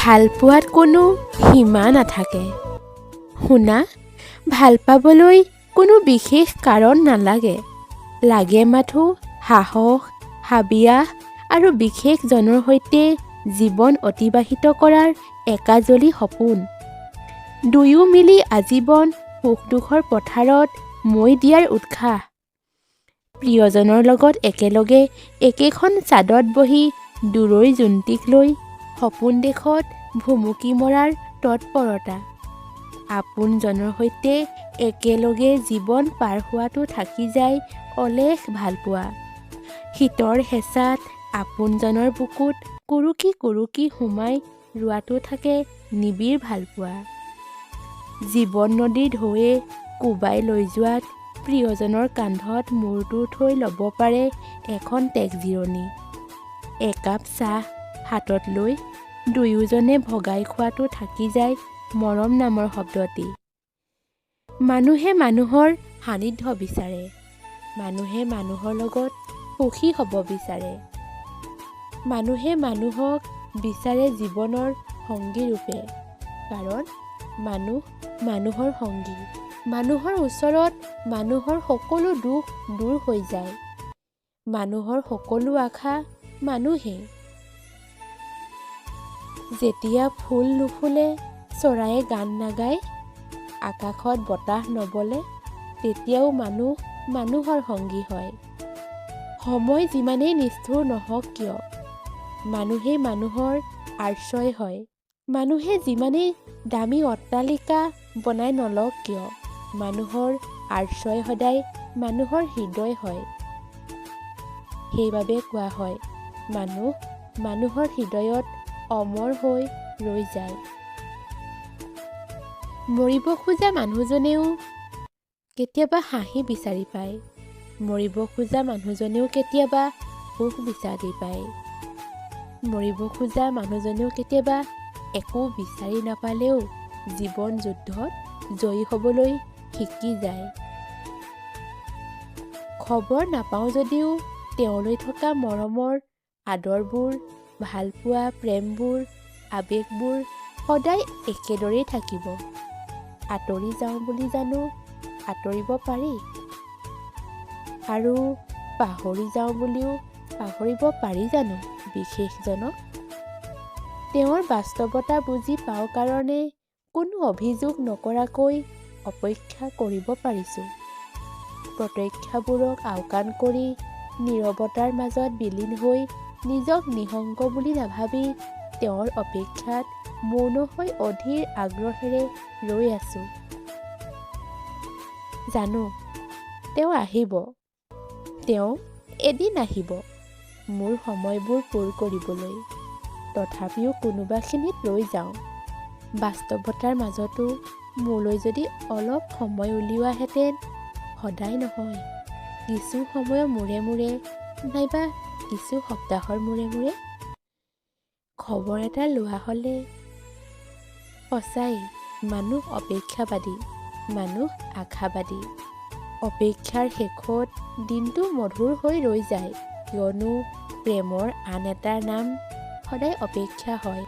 ভাল পোৱাত কোনো সীমা নাথাকে। শুনা, ভাল পাবলৈ কোনো বিশেষ কাৰণ নালাগে। লাগে মাথো সাহস, হাবিয়াস আৰু বিশেষজনৰ সৈতে জীৱন অতিবাহিত কৰাৰ একাজলি সপোন। দুয়ো মিলি আজীৱন সুখ দুখৰ পথাৰত মৈ দিয়াৰ উৎসাহ। প্ৰিয়জনৰ লগত একেলগে একেখন চাদত বহি দূৰৈৰ জোনটিক লৈ সপোন দেশত ভুমুকি মৰাৰ তৎপৰতা। আপোনজনৰ সৈতে একেলগে জীৱন পাৰ হোৱাটো থাকি যায় অলেখ ভালপোৱা। শীতৰ হেঁচাত আপোনজনৰ বুকুত কুৰুকি কুৰুকি সোমাই ৰোৱাটো থাকে নিবিড় ভালপোৱা। জীৱন নদীৰ ঢৌৱে কোবাই লৈ যোৱাত প্ৰিয়জনৰ কান্ধত মূৰটো থৈ ল'ব পাৰে এখন টেক জিৰণি। একাপ চাহ হাতত লৈ দুয়োজনে ভগাই খোৱাটো থাকি যায় মৰম নামৰ শব্দটি। মানুহে মানুহৰ সান্নিধ্য বিচাৰে। মানুহে মানুহৰ লগত সুখী হ'ব বিচাৰে। মানুহে মানুহক বিচাৰে জীৱনৰ সংগী ৰূপে। কাৰণ মানুহ মানুহৰ সংগী। মানুহৰ ওচৰত মানুহৰ সকলো দুখ দূৰ হৈ যায়। মানুহৰ সকলো আশা মানুহেই। যেতিয়া ফুল নুফুলে, চৰায়ে গান নাগায়, আকাশত বতাহ নবলে, তেতিয়াও মানুহ মানুহৰ সংগী হয়। সময় যিমানেই নিষ্ঠুৰ নহওক কিয়, মানুহেই মানুহৰ আশ্ৰয় হয়। মানুহে যিমানেই দামী অট্টালিকা বনাই নলওক কিয়, মানুহৰ আশ্ৰয় সদায় মানুহৰ হৃদয় হয়। সেইবাবে কোৱা হয়, মানুহ মানুহৰ হৃদয়ত অমৰ হৈ ৰৈ যায়। মৰিব খোজা মানুহজনেও কেতিয়াবা হাঁহি বিচাৰি পায়। মৰিব খোজা মানুহজনেও কেতিয়াবা সুখ বিচাৰি পায়। মৰিব খোজা মানুহজনেও কেতিয়াবা একো বিচাৰি নাপালেও জীৱন যুদ্ধত জয়ী হ'বলৈ শিকি যায়। খবৰ নাপাওঁ যদিও তেওঁলৈ থকা মৰমৰ আদৰবোৰ, ভালপোৱা প্ৰেমবোৰ, আৱেগবোৰ সদায় একেদৰেই থাকিব। আঁতৰি যাওঁ বুলি জানো আঁতৰিব পাৰি? আৰু পাহৰি যাওঁ বুলিও পাহৰিব পাৰি জানো বিশেষজনক? তেওঁৰ বাস্তৱতা বুজি পাওঁ কাৰণে কোনো অভিযোগ নকৰাকৈ অপেক্ষা কৰিব পাৰিছোঁ। প্ৰতীক্ষাবোৰক আওকাণ কৰি নীৰৱতাৰ মাজত বিলীন হৈ নিজক নিঃসংগ বুলি নাভাবি তেওঁৰ অপেক্ষাত মৌন হৈ অধীৰ আগ্ৰহেৰে ৰৈ আছোঁ। জানো তেওঁ আহিব। তেওঁ এদিন আহিব মোৰ সময়বোৰ পূৰ কৰিবলৈ। তথাপিও কোনোবাখিনিত ৰৈ যাওঁ। বাস্তৱতাৰ মাজতো মোলৈ যদি অলপ সময় উলিওৱাহেঁতেন, সদায় নহয়, কিছু সময়ৰ মূৰে মূৰে নাইবা কিছু সপ্তাহৰ মূৰে মূৰে খবৰ এটা লোৱা হ'লে। সঁচাই মানুহ অপেক্ষাবাদী, মানুহ আশাবাদী। অপেক্ষাৰ শেষত দিনটো মধুৰ হৈ ৰৈ যায়, কিয়নো প্ৰেমৰ আন এটাৰ নাম সদায় অপেক্ষা হয়।